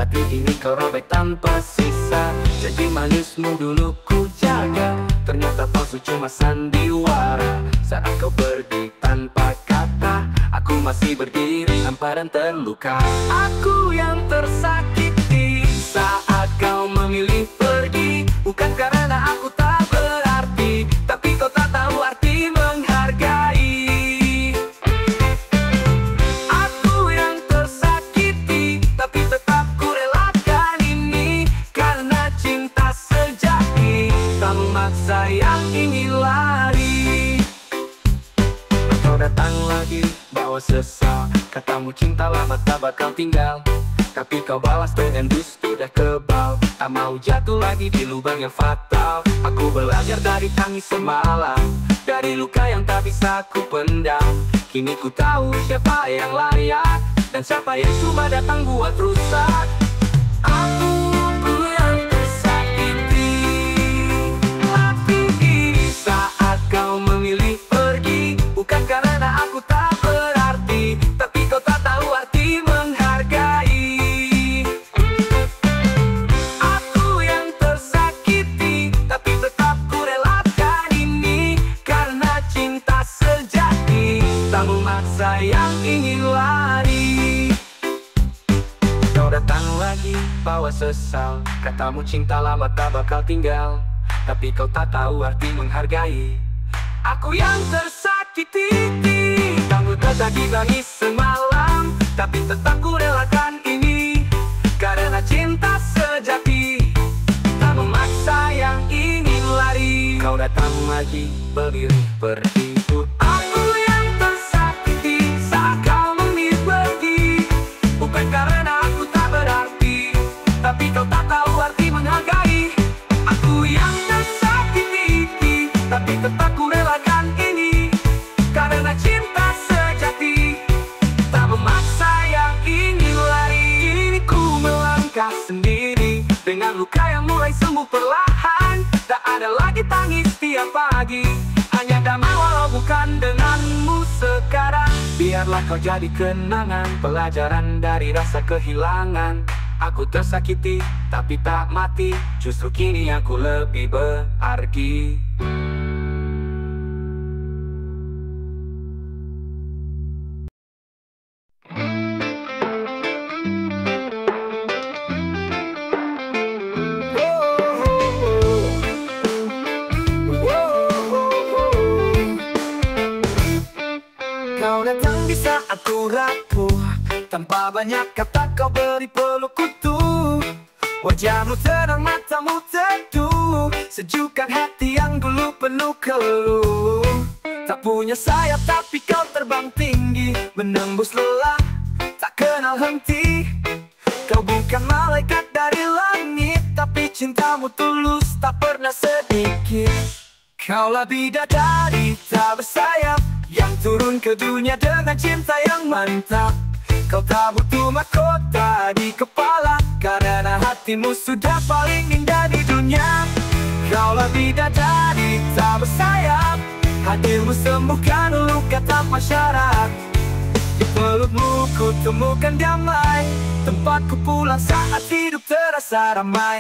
hati ini kau robek tanpa sisa. Janji manismu dulu ku jaga, ternyata palsu cuma sandiwara. Saat kau pergi tanpa kata, aku masih berdiri hampa dan terluka. Aku yang tersakiti saat kau memilih pergi. Bukan karena aku tak berarti, tapi kau tak tahu arti menghargai. Aku yang tersakiti, tapi tetap ku relakan ini, karena cinta sejati tak memaksa yang ingin lari. Kau datang lagi bawa sesal, katamu cinta lama tak bakal tinggal, tapi kau balas dengan dustu dah kebal. Tak mau jatuh lagi di lubang yang fatal. Aku belajar dari tangis semalam, dari luka yang tak bisa ku pendam. Kini ku tahu siapa yang layak, dan siapa yang cuma datang buat rusak. Aku yang tersakiti hati ini saat kau memilih pergi. Bukan karena aku tak berarti, tapi kau tak tahu arti menghargai. Aku yang tersakiti, tapi tetap ku relakan ini, karena cinta sejati tak memaksa yang ingin lari. Kau datang lagi bawa sesal, katamu cinta lama tak bakal tinggal, tapi kau tak tahu arti menghargai. Aku yang tersakiti, kamu terjadi nangis semalam, tapi tetap ku relakan ini, karena cinta sejati tak memaksa yang ingin lari. Kau datang lagi berdiri pergi. Aku yang tersakiti saat kau memilih pergi. Bukan karena aku tak berarti, tapi kau tak tahu arti menghargai. Aku yang tersakiti, tapi tetap ku relakan ini, karena cinta sejati tak memaksa yang ingin lari. Kini ku melangkah sendiri dengan luka yang mulai sembuh perlahan. Tak ada lagi tangis tiap pagi, hanya damai walau bukan denganmu sekarang. Biarlah kau jadi kenangan, pelajaran dari rasa kehilangan. Aku tersakiti tapi tak mati, justru kini aku lebih berarti. Kau datang di saat ku rapuh, tanpa banyak kata kau beri peluk utuh. Wajahmu tenang, matamu teduh, sejukkan hati yang dulu penuh keluh. Tak punya sayap tapi kau terbang tinggi, menembus lelah, tak kenal henti. Kau bukan malaikat dari langit, tapi cintamu tulus, tak pernah sedikit. Kaulah bidadari tak bersayap, yang turun ke dunia dengan cinta yang mantap. Kau tak butuh mahkota di kepala, karena hatimu sudah paling indah di dunia. Kaulah bidadari tak bersayap, hadirmu sembuhkan luka tanpa syarat. Di pelukmu ku temukan damai, tempatku pulang saat hidup terasa ramai.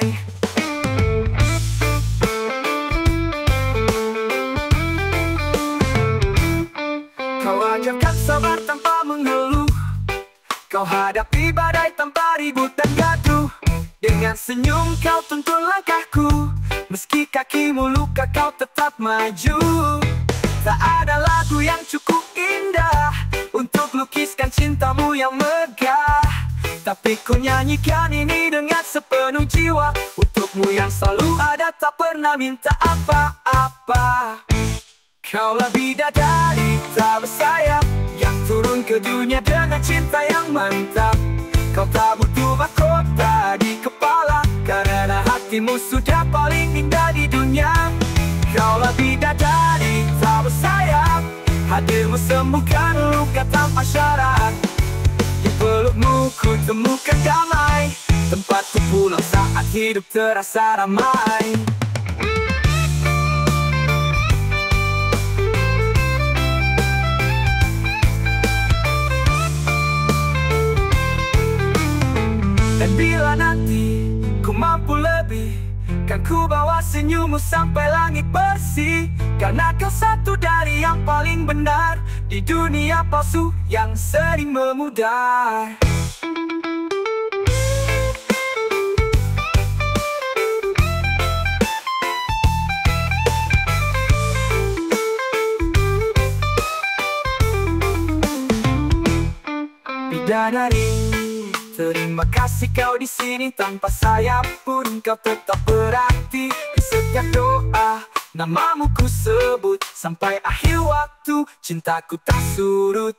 Kau ajarkan sabar tanpa mengeluh, kau hadapi badai tanpa ribut dan gaduh. Dengan senyum kau tuntun langkahku, meski kakimu luka kau tetap maju. Tak ada lagu yang cukup indah untuk lukiskan cintamu yang megah, tapi ku nyanyikan ini dengan sepenuh jiwa, untukmu yang selalu ada tak pernah minta apa-apa. Kaulah bidadari tak bersayap, yang turun ke dunia dengan cinta yang mantap. Kau tak butuh mahkota di kepala, karena hatimu sudah paling indah di dunia. Kaulah bidadari tak bersayap, hadirmu sembuhkan luka tanpa syarat. Di pelukmu ku temukan damai, tempatku pulang saat hidup terasa ramai. Dan bila nanti ku mampu lebih, kan ku bawa senyummu sampai langit bersih. Karena kau satu dari yang paling benar di dunia palsu yang sering memudar. Bidadari, terima kasih kau di sini. Tanpa saya pun kau tetap berarti. Di setiap doa namamu ku sebut, sampai akhir waktu cintaku tak surut.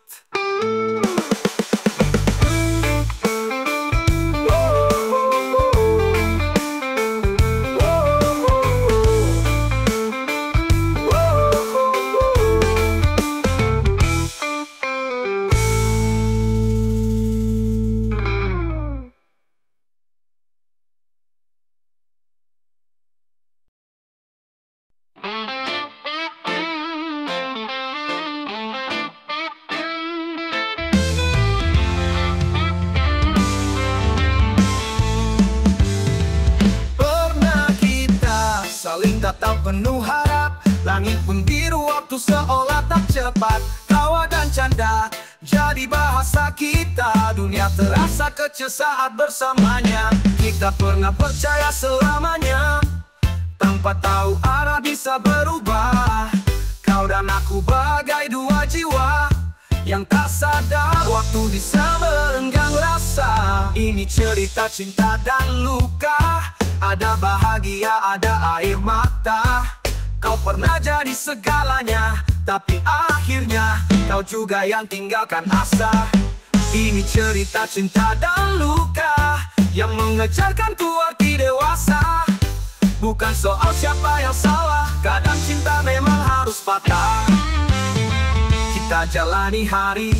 Saling tatap penuh harap, langit pun biru, waktu seolah tak cepat. Tawa dan canda jadi bahasa kita, dunia terasa kecil saat bersamanya. Kita pernah percaya selamanya, tanpa tahu arah bisa berubah. Kau dan aku bagai dua jiwa yang tak sadar waktu bisa merenggang rasa. Ini cerita cinta dan luka, ada bahagia, ada air mata. Kau pernah jadi segalanya, tapi akhirnya kau juga yang tinggalkan asa. Ini cerita cinta dan luka yang mengejarkan ku arti dewasa. Bukan soal siapa yang salah, kadang cinta memang harus patah. Kita jalani hari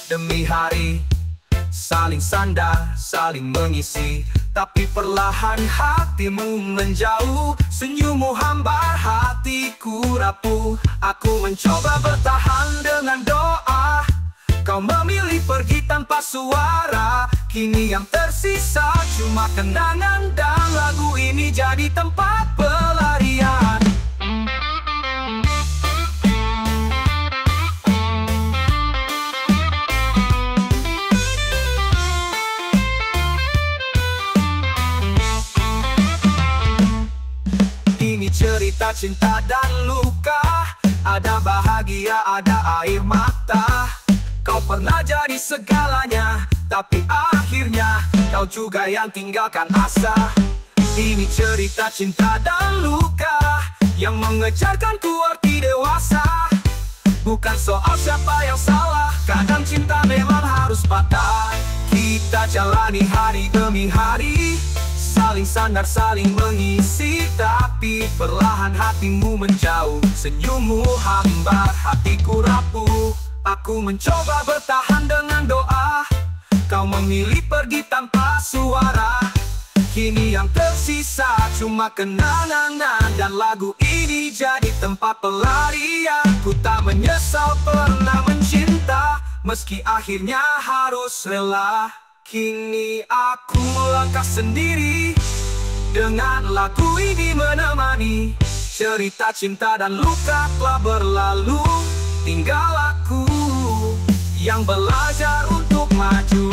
demi hari, saling sandar, saling mengisi. Tapi perlahan hatimu menjauh, senyummu hambar, hatiku rapuh. Aku mencoba bertahan dengan doa, kau memilih pergi tanpa suara. Kini yang tersisa cuma kenangan, dan lagu ini jadi tempat pelarian. Cerita cinta dan luka, ada bahagia, ada air mata. Kau pernah jadi segalanya, tapi akhirnya kau juga yang tinggalkan asa. Ini cerita cinta dan luka yang mengejarkan ku arti dewasa. Bukan soal siapa yang salah, kadang cinta memang harus patah. Kita jalani hari demi hari, saling sandar, saling mengisi. Tapi perlahan hatimu menjauh, senyummu hambar, hatiku rapuh. Aku mencoba bertahan dengan doa, kau memilih pergi tanpa suara. Kini yang tersisa cuma kenangan, dan lagu ini jadi tempat pelarian. Ku tak menyesal pernah mencinta, meski akhirnya harus rela. Kini aku melangkah sendiri, dengan lagu ini menemani. Cerita cinta dan luka telah berlalu, tinggal aku yang belajar untuk maju.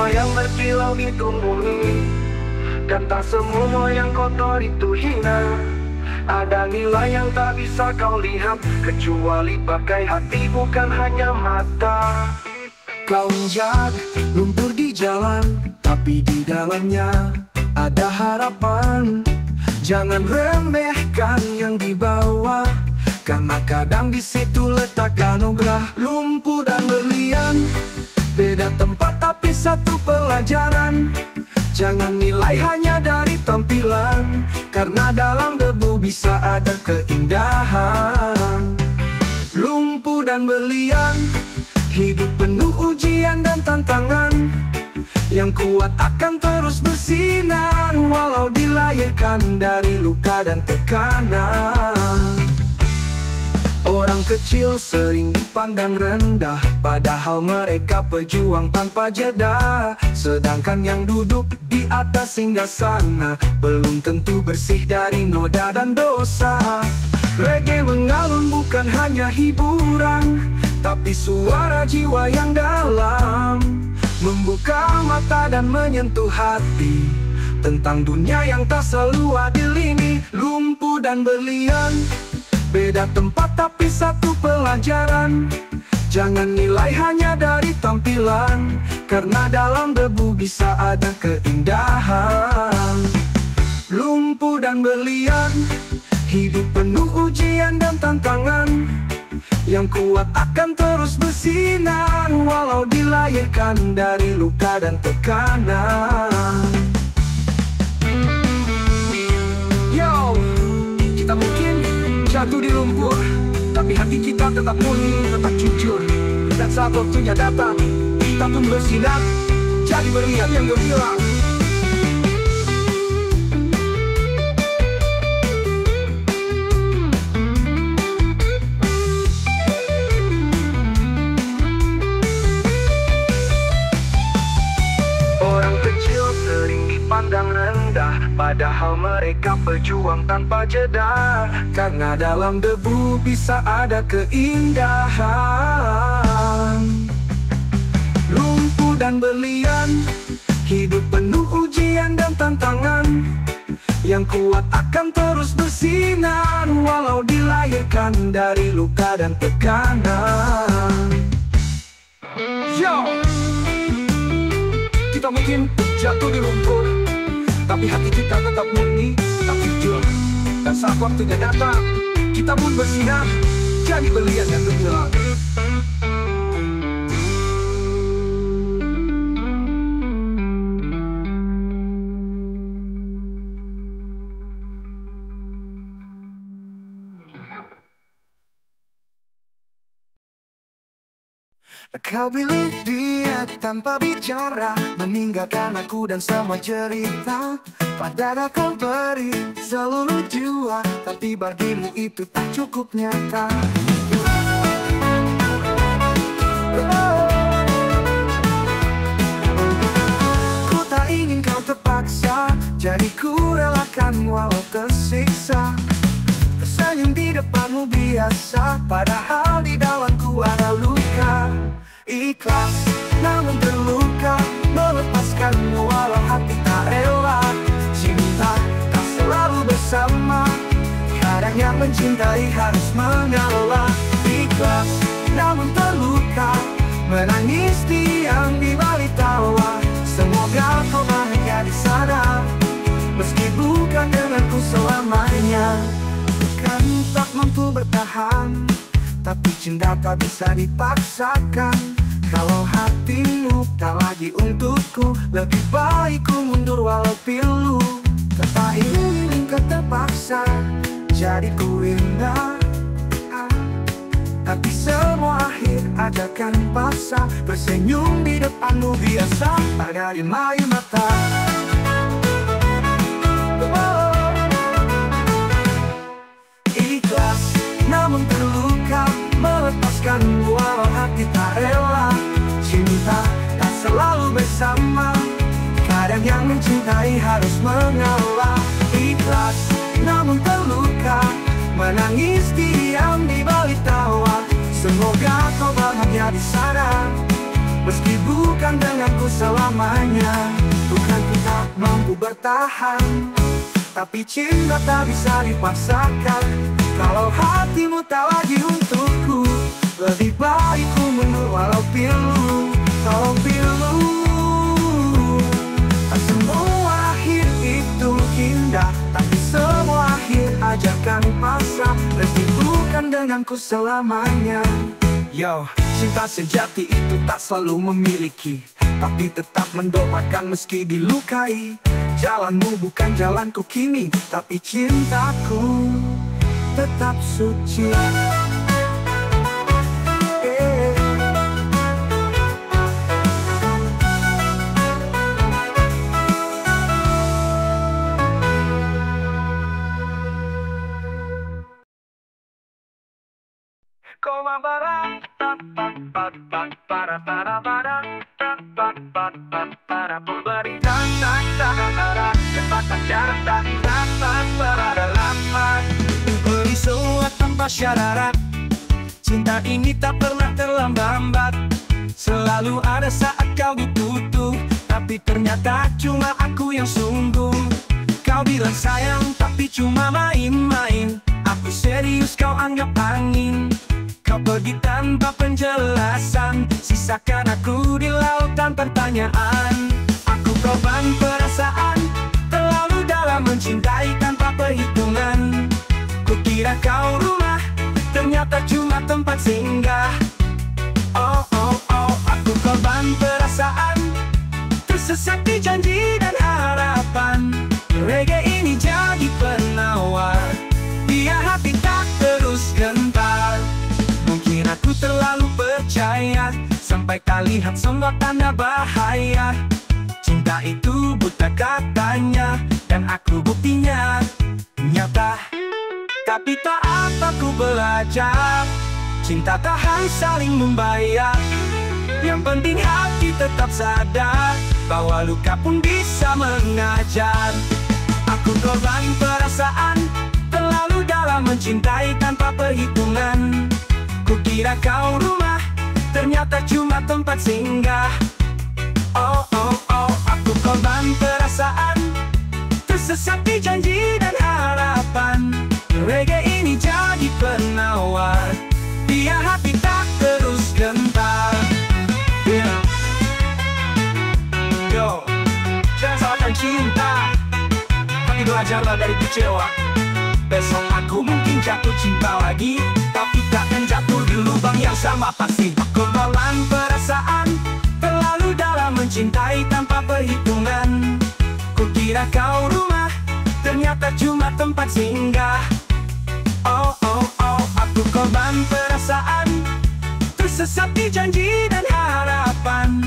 Yang berkilau itu murni, dan tak semua yang kotor itu hina. Ada nilai yang tak bisa kau lihat, kecuali pakai hati bukan hanya mata. Kau injak lumpur di jalan, tapi di dalamnya ada harapan. Jangan remehkan yang di bawah, karena kadang di situ letak anugerah. Lumpur dan berlian, beda tempat tapi satu pelajaran. Jangan nilai hanya dari tampilan. bisa ada keindahan. Lumpuh dan berlian, hidup penuh ujian dan tantangan. Yang kuat akan terus bersinar, walau dilahirkan dari luka dan tekanan. Orang kecil sering dipandang rendah, padahal mereka pejuang tanpa jeda. Sedangkan yang duduk di atas hingga sana belum tentu bersih dari noda dan dosa. Reggae mengalun bukan hanya hiburan, tapi suara jiwa yang dalam, membuka mata dan menyentuh hati tentang dunia yang tak selalu adil ini. Lumpuh dan berlian, beda tempat tapi satu pelajaran. Jangan nilai hanya dari tampilan, karena dalam debu bisa ada keindahan. Lumpuh dan berlian, hidup penuh ujian dan tantangan. Yang kuat akan terus bersinar, walau dilahirkan dari luka dan tekanan. Yo, kita mungkin jatuh di lumpur, tapi hati kita tetap murni, tetap jujur. Dan saat waktunya datang, kita pun bersinar, jadi berlian yang gemilang. Pandang rendah, padahal mereka pejuang tanpa jeda. Karena dalam debu bisa ada keindahan. Lumpuh dan berlian, hidup penuh ujian dan tantangan. Yang kuat akan terus bersinar, walau dilahirkan dari luka dan tekanan. Yo, kita mungkin jatuh di lumpur, tapi hati kita tetap murni, tetap jujur. Dan saat waktunya datang, kita pun bersinar, jadi berlian yang gemilang. Kau pilih dia tanpa bicara, meninggalkan aku dan semua cerita. Padahal kau beri seluruh jiwa, tapi bagimu itu tak cukup nyata. Ku tak ingin kau terpaksa, jadi ku relakan walau tersiksa. Tersenyum di depanmu biasa, padahal di dalamku ada luka. Ikhlas, namun terluka, melepaskanmu walau hati tak rela. Cinta tak selalu bersama, kadang yang mencintai harus mengalah. Ikhlas, namun terluka, menangis diam di balik tawa. Semoga kau bahagia di sana, meski bukan denganku selamanya. Bukan tak mampu bertahan, tapi cinta tak bisa dipaksakan. Kalau hatimu tak lagi untukku, lebih baik ku mundur walau pilu. Tak ingin kau terpaksa, jadi ku indah. Tapi semua akhir ajakan paksa, bersenyum di depanmu biasa, padahin air mata. Ikhlas, namun terluka, melepaskanmu walau hati tak rela. Cinta tak selalu bersama, kadang yang mencintai harus mengalah. Ikhlas, namun terluka, menangis diam di balik tawa. Semoga kau bahagia di sana, meski bukan denganku selamanya. Bukan ku tak mampu bertahan, tapi cinta tak bisa dipaksakan. Kalau hatimu tak lagi untukku, lebih baik ku mundur walau pilu. Kalau pilu, semua akhir itu indah, tapi semua akhir ajakan pasrah. Lebih bukan denganku selamanya. Yo, cinta sejati itu tak selalu memiliki, tapi tetap mendoakan meski dilukai. Jalanmu bukan jalanku kini, tapi cintaku. tetap suci. Beri semua tanpa syarat, cinta ini tak pernah terlambat. Selalu ada saat kau butuh, tapi ternyata cuma aku yang sungguh. Kau bilang sayang, tapi cuma main-main. Aku serius, kau anggap angin. Kau pergi tanpa penjelasan, sisakan aku di lautan pertanyaan. Aku korban perasaan, terlalu dalam mencintai tanpa perhitungan. Kukira kau rumah, ternyata cuma tempat singgah. Oh, oh, oh, aku korban perasaan, tersesat di janji dan harapan. Reggae ini jadi penawar, biar hati tak terus gentar. Mungkin aku terlalu percaya, sampai tak lihat semua tanda bahaya. Cinta itu buta katanya, dan aku buktinya nyata. Tapi tak apa ku belajar, cinta tak harus saling membayar. Yang penting hati tetap sadar, bahwa luka pun bisa mengajar. Aku korban perasaan, terlalu dalam mencintai tanpa perhitungan. Kukira kau rumah, ternyata cuma tempat singgah. Oh, oh, oh, aku korban perasaan, tersesat di janji dan harapan. Reggae ini jadi penawar, biar hati tak terus gentar. Yeah. Yo, jangan salahkan cinta, tapi belajarlah dari kecewa. Besok aku mungkin jatuh cinta lagi, tapi takkan jatuh di lubang yang sama pasti. Korban perasaan, terlalu dalam mencintai tanpa perhitungan. Kukira kau rumah, ternyata cuma tempat singgah. Oh, oh, oh, aku korban perasaan, tersesat di janji dan harapan.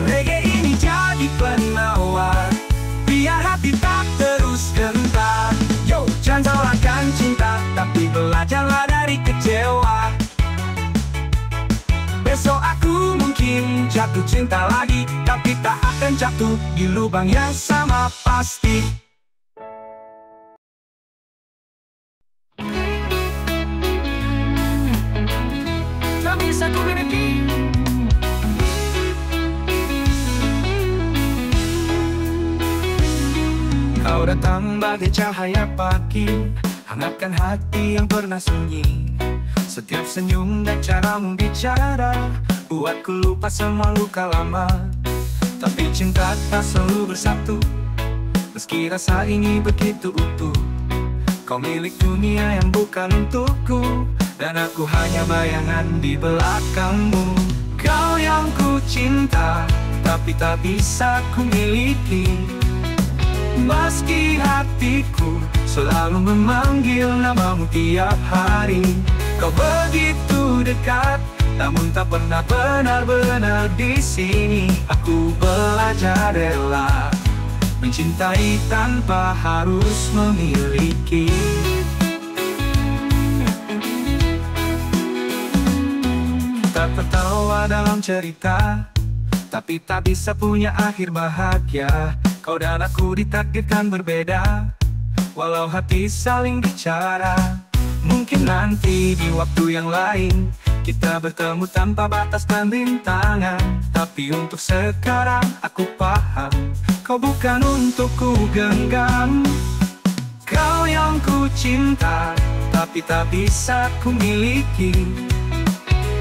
Reggae ini jadi penawar, biar hati tak terus gentar. Yo, jangan salahkan cinta, tapi belajarlah dari kecewa. Besok aku mungkin jatuh cinta lagi, tapi tak akan jatuh di lubang yang sama pasti. Tak bisa ku berhenti. Kau datang bagai cahaya pagi, hangatkan hati yang pernah sunyi. Setiap senyum dan caramu bicara, buatku lupa semua luka lama. Tapi cinta tak selalu bersatu, meski rasa ini begitu utuh. Kau milik dunia yang bukan untukku, dan aku hanya bayangan di belakangmu. Kau yang ku cinta, tapi tak bisa ku miliki. Meski hatiku selalu memanggil namamu tiap hari. Kau begitu dekat, namun tak pernah benar-benar di sini. Aku belajar rela mencintai tanpa harus memiliki. Kita tertawa dalam cerita, tapi tak bisa punya akhir bahagia. Kau dan aku ditakdirkan berbeda, walau hati saling bicara. Mungkin nanti di waktu yang lain, kita bertemu tanpa batas dan rintangan. Tapi untuk sekarang aku paham, kau bukan untukku genggam. Kau yang ku cinta, tapi tak bisa ku miliki.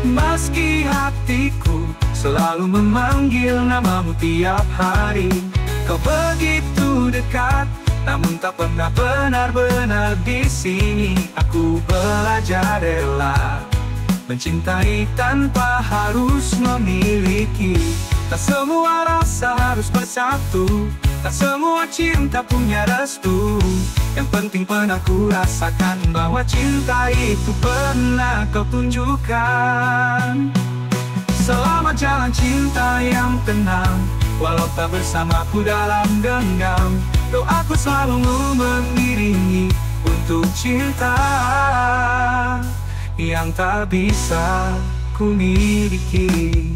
Meski hatiku selalu memanggil namamu tiap hari. Kau begitu dekat, namun tak pernah benar-benar di sini. Aku belajar rela mencintai tanpa harus memiliki. Tak semua rasa harus bersatu, Tak semua cinta punya restu, yang penting pernah ku rasakan bahwa cinta itu pernah kau tunjukkan. Selamat jalan cinta yang tenang, walau tak bersamaku dalam genggam. Doaku selalu mengiringi untuk cinta yang tak bisa ku miliki.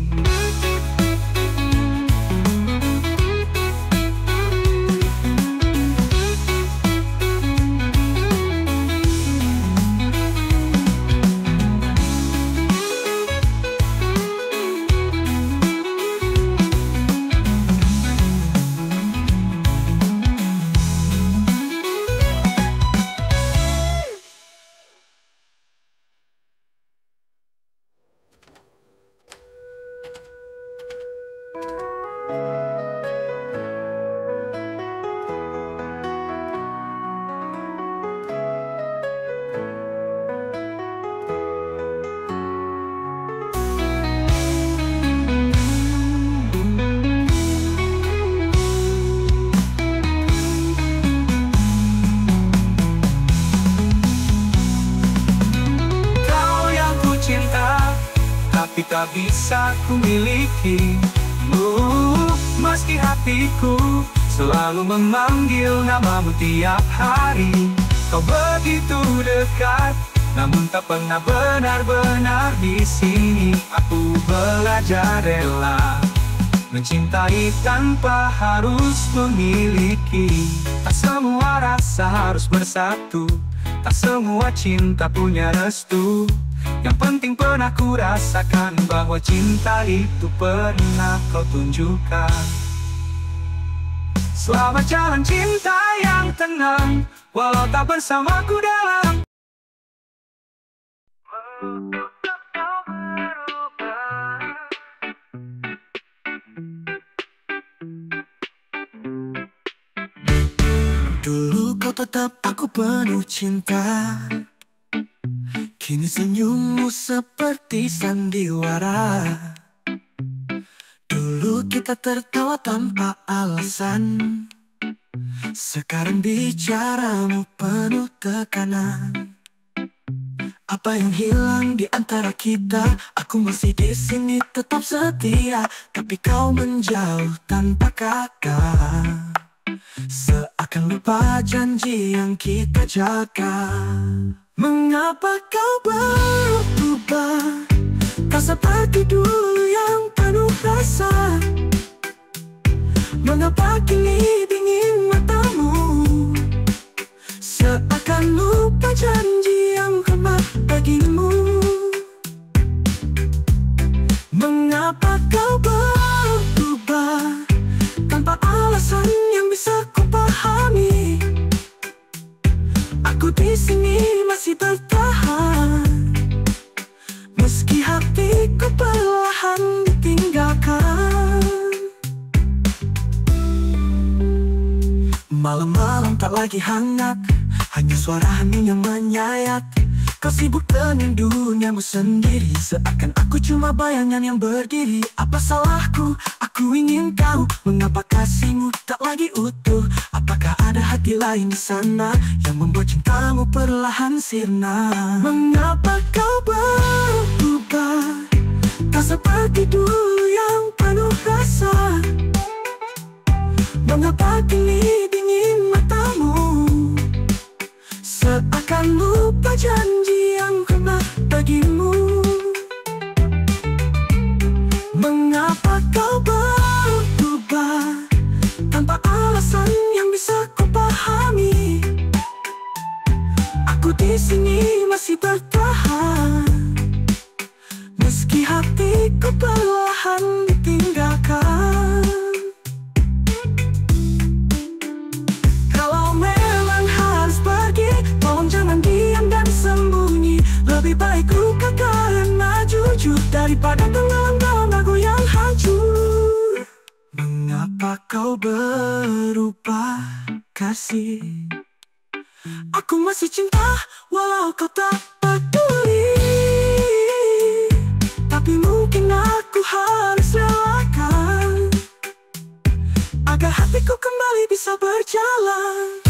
Tapi tak bisa ku miliki, meski hatiku selalu memanggil namamu tiap hari. Kau begitu dekat, namun tak pernah benar-benar di sini. Aku belajar rela mencintai tanpa harus memiliki. Tak semua rasa harus bersatu, tak semua cinta punya restu. Yang penting pernah ku rasakan bahwa cinta itu pernah kau tunjukkan. Selamat jalan cinta yang tenang, walau tak bersamaku dalam. Dulu kau tetap aku penuh cinta, kini senyummu seperti sandiwara. Dulu kita tertawa tanpa alasan, sekarang bicaramu penuh tekanan. Apa yang hilang di antara kita? Aku masih di sini tetap setia, tapi kau menjauh tanpa kata. Seakan lupa janji yang kita jaga. Mengapa kau berubah? Tak seperti dulu yang penuh rasa. Mengapa kini dingin matamu? Seakan lupa janji yang pernah bagimu. Mengapa kau berubah tanpa alasan yang bisa ku pahami? Aku di sini masih bertahan, meski hatiku perlahan ditinggalkan. Malam-malam tak lagi hangat, hanya suara angin yang menyayat. Kau sibuk dengan duniamu sendiri, seakan aku cuma bayangan yang berdiri. Apa salahku? Aku ingin tahu, mengapa kasihmu tak lagi utuh? Apakah ada hati lain di sana yang membuat cintamu perlahan sirna? Mengapa kau berubah? Tak seperti dulu yang penuh rasa. Mengapa kini dingin matamu? Seakan lupa janji yang pernah bagimu. Mengapa kau berubah tanpa alasan yang bisa ku pahami? Aku di sini masih bertahan, meski hatiku perlahan ditinggalkan. Kalau memang harus pergi, tolong jangan diam dan sembunyi. Lebih baik luka karena jujur daripada tenggelam dalam lagu yang hancur. Mengapa kau berubah, kasih? Aku masih cinta walau kau tak peduli, tapi mungkin aku harus relakan agar hatiku kembali bisa berjalan.